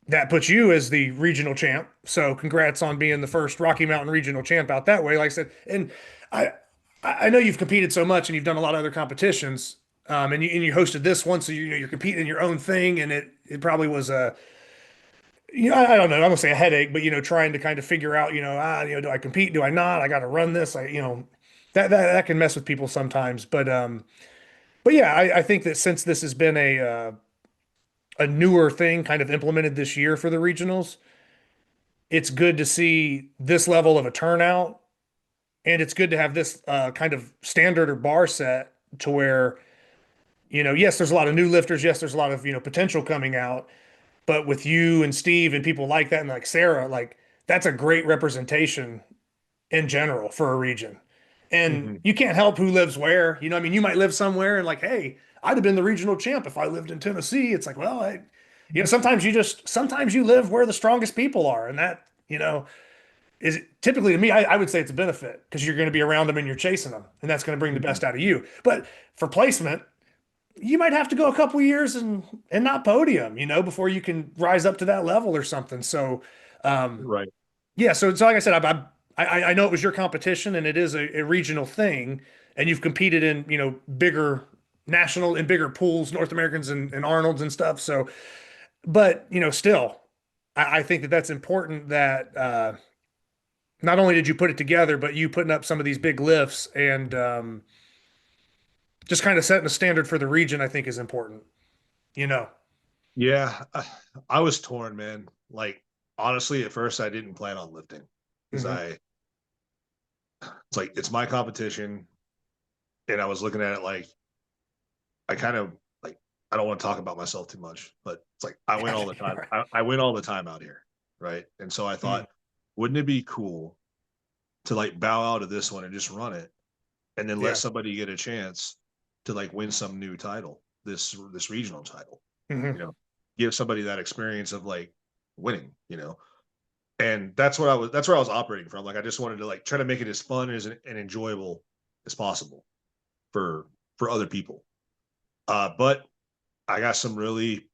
that puts you as the regional champ. So congrats on being the first Rocky Mountain regional champ out that way. Like I said, and I know you've competed so much and you've done a lot of other competitions, and you hosted this one, so you're competing in your own thing, and it probably was a, I don't know, I'm gonna say a headache, but trying to kind of figure out, do I compete? Do I not? I got to run this. That can mess with people sometimes, but yeah, I think that since this has been a newer thing, kind of implemented this year for the regionals, it's good to see this level of a turnout, and it's good to have this kind of standard or bar set to where, yes, there's a lot of new lifters, yes, there's a lot of potential coming out, but with you and Steve and people like that, and like Sarah, like that's a great representation in general for a region. And Hmm. you can't help who lives where. I mean, you might live somewhere and like, hey, I'd have been the regional champ if I lived in Tennessee. It's like, well, sometimes you live where the strongest people are, and that, is typically to me, I would say it's a benefit because you're going to be around them and you're chasing them, and that's going to bring the Hmm. best out of you. But for placement, you might have to go a couple years and not podium, before you can rise up to that level or something. So, um, Right. yeah. So like I said, I know it was your competition and it is a regional thing, and you've competed in bigger national and bigger pools, North Americans and Arnold's and stuff. So, but still, I think that that's important that not only did you put it together, but you putting up some of these big lifts and just kind of setting a standard for the region, I think is important. You know. Yeah, I was torn, man. Like honestly, at first I didn't plan on lifting because Hmm. it's like it's my competition, and I was looking at it like I kind of like I don't want to talk about myself too much, but it's like I win all the time. Right. I win all the time out here, right? And so I Mhm. thought, wouldn't it be cool to like bow out of this one and just run it, and then let Yeah. somebody get a chance to like win some new title, this regional title, Hmm. you know, give somebody that experience of like winning, and that's where I was operating from. Like I just wanted to like try to make it as fun and enjoyable as possible for other people. But I got some really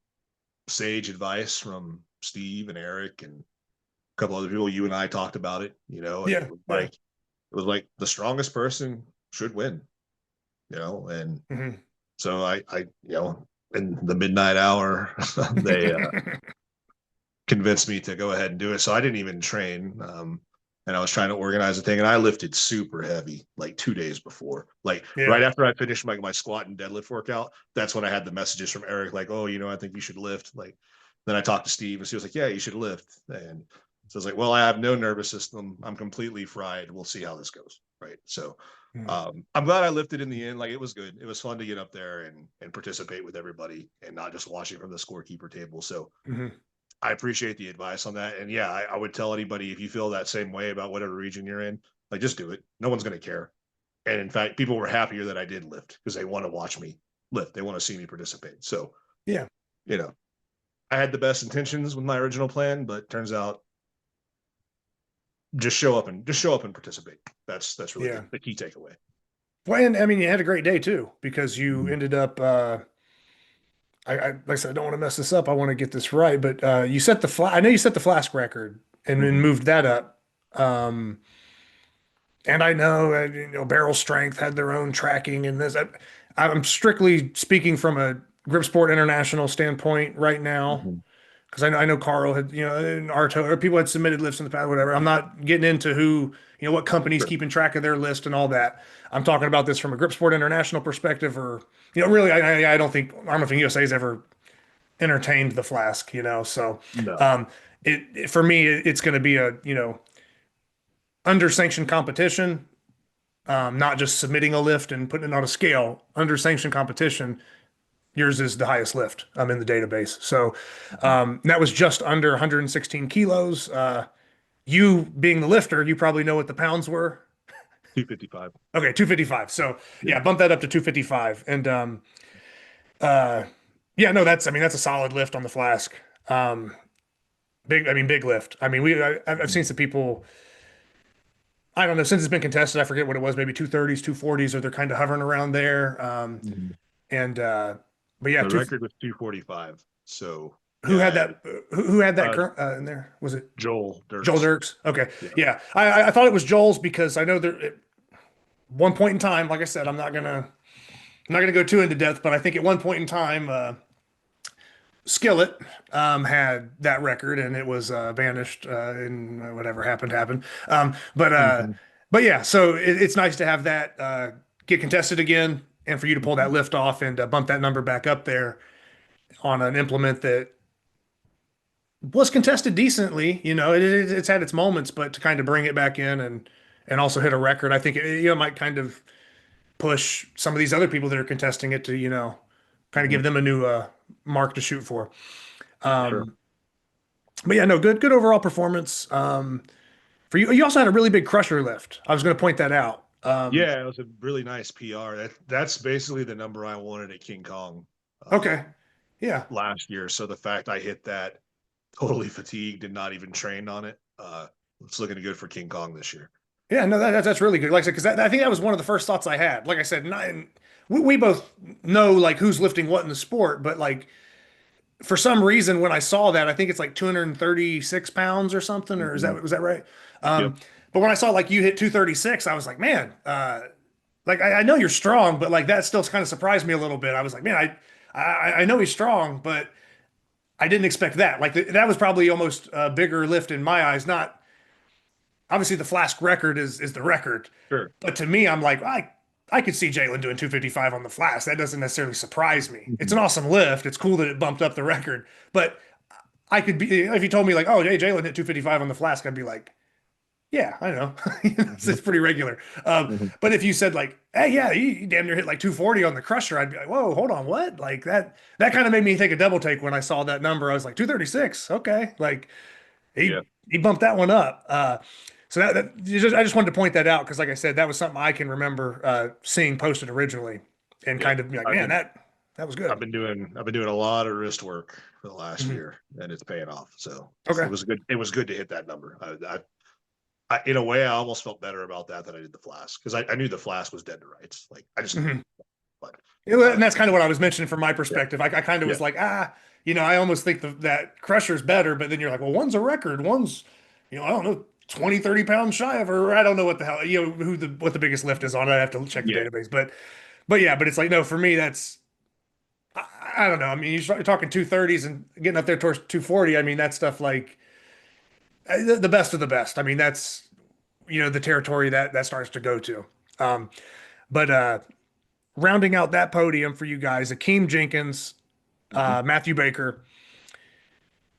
sage advice from Steve and Eric and a couple other people. You and I talked about it, and Yeah. Yeah. it was like the strongest person should win, and Hmm. so in the midnight hour, they convinced me to go ahead and do it. So I didn't even train. And I was trying to organize the thing, and I lifted super heavy like 2 days before. Like right Yeah. after I finished my squat and deadlift workout, that's when I had the messages from Eric, like, "Oh, I think you should lift." Like, then I talked to Steve, and he was like, "Yeah, you should lift." And so I was like, "Well, I have no nervous system. I'm completely fried. We'll see how this goes." Right. So I'm glad I lifted in the end. Like it was good. It was fun to get up there and participate with everybody and not just watching from the scorekeeper table. So Hmm. I appreciate the advice on that. And yeah, I would tell anybody if you feel that same way about whatever region you're in, like just do it. No one's going to care. And in fact, people were happier that I did lift because they want to watch me lift. They want to see me participate. So, Yeah. you know, I had the best intentions with my original plan, but turns out just show up and participate. That's really Yeah. the key takeaway. Well, and I mean, you had a great day too because you Mhm. ended up. Like I said, I don't want to mess this up. I want to get this right, but you set the I know you set the flask record and then Mhm. moved that up. Um, and I know, barrel strength had their own tracking and this. I'm strictly speaking from a Grip Sport International standpoint right now Mhm. because I know Carl had, and Arto, or people had submitted lists in the past, whatever. I'm not getting into who, what companies Sure. keeping track of their list and all that. I'm talking about this from a Grip Sport International perspective, or, really, I don't think Armlifting USA has ever entertained the flask, so No. um, for me, it's going to be a, under sanctioned competition, not just submitting a lift and putting it on a scale. Under sanctioned competition, yours is the highest lift in the database. So Mhm. that was just under 116 kilos. You being the lifter, you probably know what the pounds were. 255. Okay, 255. So Yeah. yeah, bump that up to 255. And uh, yeah, no, that's a solid lift on the flask. Um, big lift. I mean, I've Mhm. seen some people. I don't know, since it's been contested. I forget what it was, maybe 230s, 240s, or they're kind of hovering around there. Mhm. And but yeah, The record was 245. So who yeah, I had had that? Who had that uh, in there? Was it Joel Joel Dirks. Dirks? Okay, Yeah. yeah. I thought it was Joel's because I know there. one point in time, like I said, I'm not gonna go too into depth, but I think at one point in time, Skillet had that record, and it was vanished, and whatever happened. But Mhm. but yeah, so it's nice to have that get contested again, and for you to pull that Mhm. lift off and bump that number back up there on an implement that was contested decently. It's had its moments, but to kind of bring it back in and also hit a record, I think it might kind of push some of these other people that are contesting it to kind of Mhm. give them a new mark to shoot for. Sure. Um, but yeah, no, good overall performance. For you, you also had a really big crusher lift. I was going to point that out. Yeah, it was a really nice PR. That's basically the number I wanted at King Kong Okay, yeah, last year. So the fact I hit that totally fatigued and not even trained on it, it's looking good for King Kong this year. yeah, no, that's really good. Like I said, because I think that was one of the first thoughts I had. Like I said, we both know like who's lifting what in the sport, but like for some reason when I saw that, I think it's like 236 pounds or something, or is Mhm. that was that right? Yep. But when I saw like you hit 236, I was like, man, like I know you're strong, but like that still kind of surprised me a little bit. I was like, man, I know he's strong, but I didn't expect that. Like that was probably almost a bigger lift in my eyes. Not obviously the Flask record is the record, Sure. but to me, I'm like I could see Jaland doing 255 on the Flask. That doesn't necessarily surprise me. It's an Mhm. awesome lift. It's cool that it bumped up the record, but I could be if you told me like, oh, hey, Jaland hit 255 on the Flask, I'd be like, yeah, I know. Mhm. It's pretty regular. Mhm. But if you said like, hey, yeah, he damn near hit like 240 on the crusher, I'd be like, whoa, hold on, what? Like that kind of made me take a double take when I saw that number. I was like, 236, okay. Like Yeah. he bumped that one up. So I just wanted to point that out because, like I said, that was something I can remember seeing posted originally, and Yeah. kind of be like, I've man, been that was I've good. been doing I've been doing a lot of wrist work for the last Mhm. year, and it's paying off. So it Okay. was good. It was good to hit that number. In a way, I almost felt better about that than I did the Flask because I knew the Flask was dead to rights. Like I just knew it. Mhm. But Yeah, and uh, that's kind of what I was mentioning from my yeah, perspective. I kind of yeah, was like, I almost think that Crusher's better, but then you're like, well, one's a record, one's, I don't know, 20, 30 pounds shy of her. I don't know what the hell, what the biggest lift is on it. I have to check the yeah. database, but yeah, but it's like, no, for me, I, I don't know. I mean, you're talking 230s and getting up there towards 240. I mean, that stuff like the best of the best. I mean, that's, the territory that starts to go to. Um, but rounding out that podium for you guys, Akeem Jenkins, Mhm. Matthew Baker,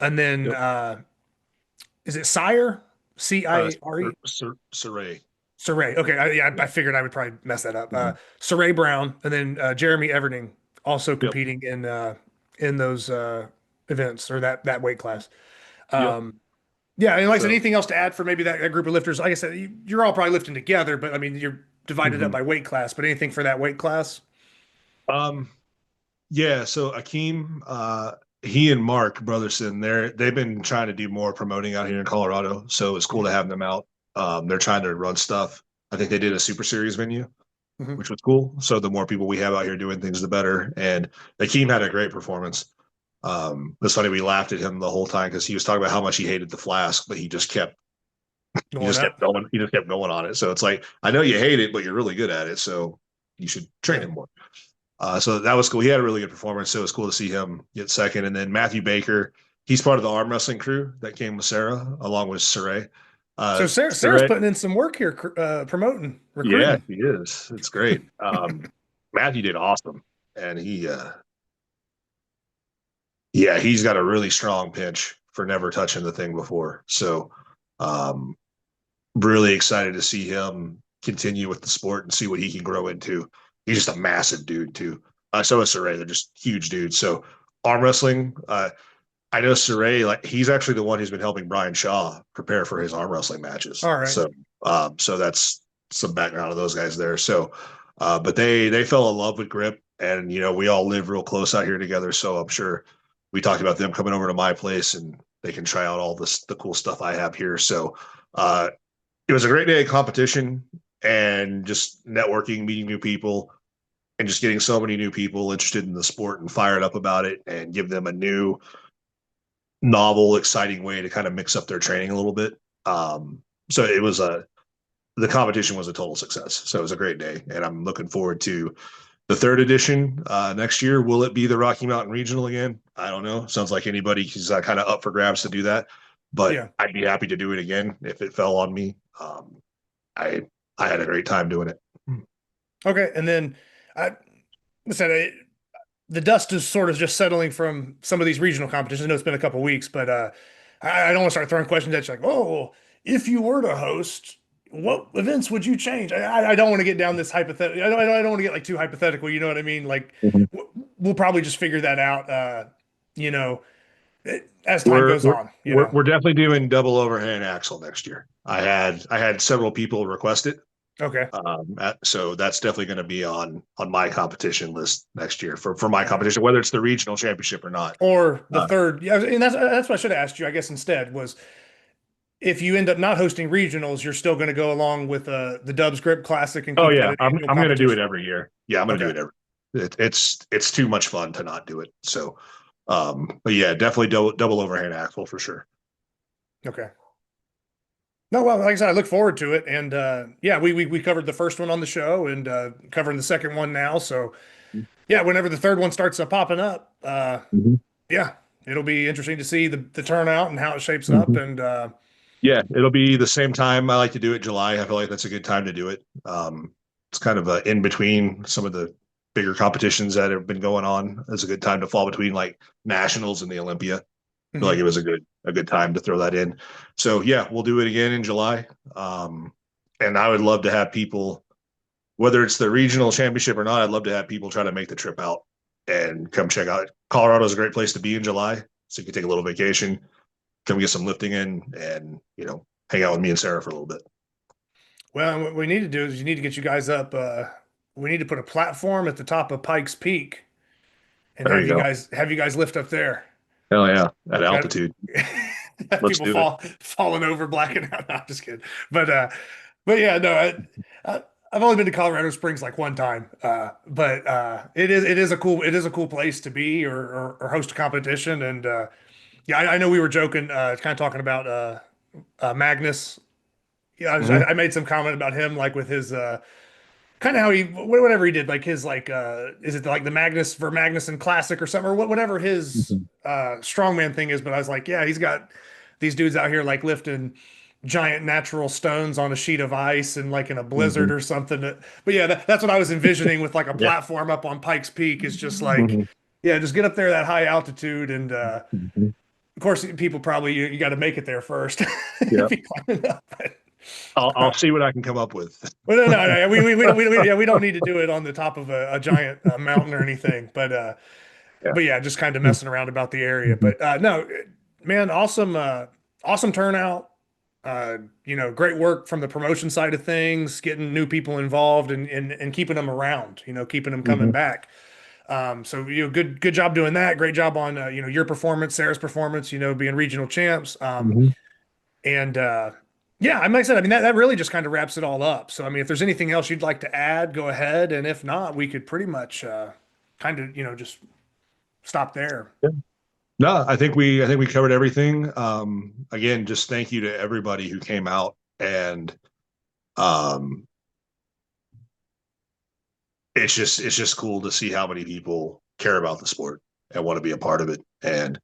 and then Yep. is it Sire? Cire? Saray. Saray. Okay, I Yeah. figured I would probably mess that up. Mhm. Saray Brown, and then Jeremy Everding also Yep. competing in those events or that weight class. Yep. Um, yeah, and like I said, So, anything else to add for maybe that group of lifters? Like I said, you're all probably lifting together, but I mean you're divided up mhm. by weight class. But anything for that weight class? um, yeah. So Akeem, he and Mark Brotherson, they've been trying to do more promoting out here in Colorado. So it's cool to have them out. They're trying to run stuff. I think they did a Super Series venue, Mhm. which was cool. So the more people we have out here doing things, the better. And Akeem had a great performance. It's funny we laughed at him the whole time because he was talking about how much he hated the Flask, but he Going just kept up. going. He just kept going on it. So it's like I know you hate it, but you're really good at it. So you should train Yeah. it more. So that was cool. He had a really good performance. So it was cool to see him get second. And then Matthew Baker, he's part of the arm wrestling crew that came with Sarah, along with Saray. So Sarah's Saray, putting in some work here, promoting, yeah, recruiting. he is. It's great. Matthew did awesome, and yeah, he's got a really strong pinch for never touching the thing before. So, um, really excited to see him continue with the sport and see what he can grow into. He's just a massive dude too. So is Saray. They're just huge dudes. So arm wrestling. I know Saray, like he's actually the one who's been helping Brian Shaw prepare for his arm wrestling matches. All right. So that's some background of those guys there. So, but they fell in love with grip, and we all live real close out here together. So I'm sure we talked about them coming over to my place and they can try out all the cool stuff I have here. So, it was a great day of competition and just networking, meeting new people, and just getting so many new people interested in the sport and fired up about it and give them a new, novel, exciting way to kind of mix up their training a little bit. So it was the competition was a total success. So it was a great day, and I'm looking forward to the third edition next year. Will it be the Rocky Mountain Regional again? I don't know. Sounds like anybody is kind of up for grabs to do that, but Yeah. I'd be happy to do it again if it fell on me. I I had a great time doing it. Okay. And then I said the dust is sort of just settling from some of these regional competitions. I know it's been a couple weeks, but I don't want to start throwing questions at you like, oh, well, if you were to host, what events would you change? I don't want to get down this hypothetical. I don't want to get like too hypothetical. You know what I mean? Like Mhm. we'll probably just figure that out. You know, as time We're goes we're on. You we're, know. we're definitely doing double overhand axle next year. I had several people request it. Okay. So that's definitely going to be on my competition list next year for my competition, whether it's the regional championship or not. Or the Uh, third. Yeah, and that's what I should have asked you. I guess instead was if you end up not hosting regionals, you're still going to go along with the Dubs Grip Classic and oh keep that yeah, an I'm annual I'm going to do it competition. every year. Yeah, I'm going to do Okay. it it's too much fun to not do it. So, but yeah, definitely double overhand axle for sure. Okay. No, well, like I said, I look forward to it, and yeah, we covered the first one on the show, and covering the second one now. So yeah, whenever the third one starts popping up, Mhm. yeah, it'll be interesting to see the turnout and how it shapes up. Mhm. And Yeah, it'll be the same time. I like to do it July. I feel like that's a good time to do it. It's kind of in between some of the bigger competitions that have been going on. It's a good time to fall between like nationals and the Olympia. I feel like mhm. it was a good time to throw that in. So yeah, we'll do it again in July. And I would love to have people, whether it's the regional championship or not, I'd love to have people try to make the trip out and come check out. Colorado's a great place to be in July, so you can take a little vacation, come get some lifting in, and hang out with me and Sarah for a little bit. Well, what we need to do is you need to get you guys up. We need to put a platform at the top of Pikes Peak and There you go. have you guys lift up there. Hell yeah, at Got altitude. have Let's people do it. falling over, blacking out. No, I'm just kidding. But yeah, no, I've only been to Colorado Springs like one time. But it is a cool place to be or host a competition. And yeah, I know we were joking, kind of talking about Magnus. Yeah, Mhm. I made some comment about him, like with his kind of how he whatever he did, like his is it like the Magnus for Magnuson Classic or something, or whatever his Mhm. strongman thing is. But I was like, yeah, he's got these dudes out here like lifting giant natural stones on a sheet of ice and like in a blizzard Mhm. or something. But yeah, that's what I was envisioning with like a Yeah. platform up on Pikes Peak. Is just like, Mhm. yeah, just get up there that high altitude, and Mhm. of course, people probably you got to make it there first Yeah. if you climb it up. I'll see what I can come up with. Well, no, we don't need to do it on the top of a giant mountain or anything. Yeah. But yeah, just kind of messing around about the area. Mhm. But no, man, awesome turnout. Great work from the promotion side of things, getting new people involved and keeping them around. Keeping them coming Mhm. back. So good job doing that. Great job on your performance, Sarah's performance. Being regional champs. Mhm. And yeah, like I said, I mean that really just kind of wraps it all up. So I mean, if there's anything else you'd like to add, go ahead. And if not, we could pretty much kind of just stop there. Yeah. No, I think we covered everything. Again, just thank you to everybody who came out, and um, it's just cool to see how many people care about the sport and want to be a part of it. And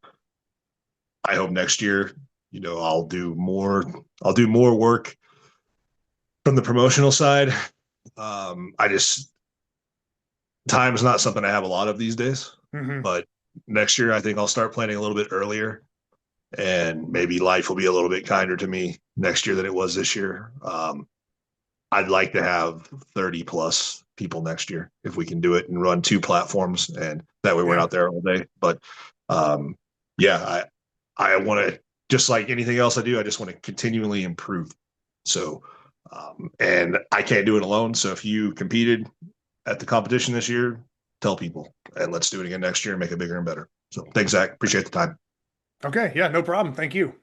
I hope next year, I'll do more work from the promotional side. I just time's not something I have a lot of these days, Hmm. but next year I think I'll start planning a little bit earlier, and maybe life will be a little bit kinder to me next year than it was this year. I'd like to have 30 plus people next year if we can do it and run two platforms, and that way we're Yeah. not there all day. But um, yeah, I want to, just like anything else I do, I just want to continually improve. So, and I can't do it alone. So if you competed at the competition this year, tell people, and let's do it again next year and make it bigger and better. So thanks, Zach. Appreciate the time. Okay. Yeah. No problem. Thank you.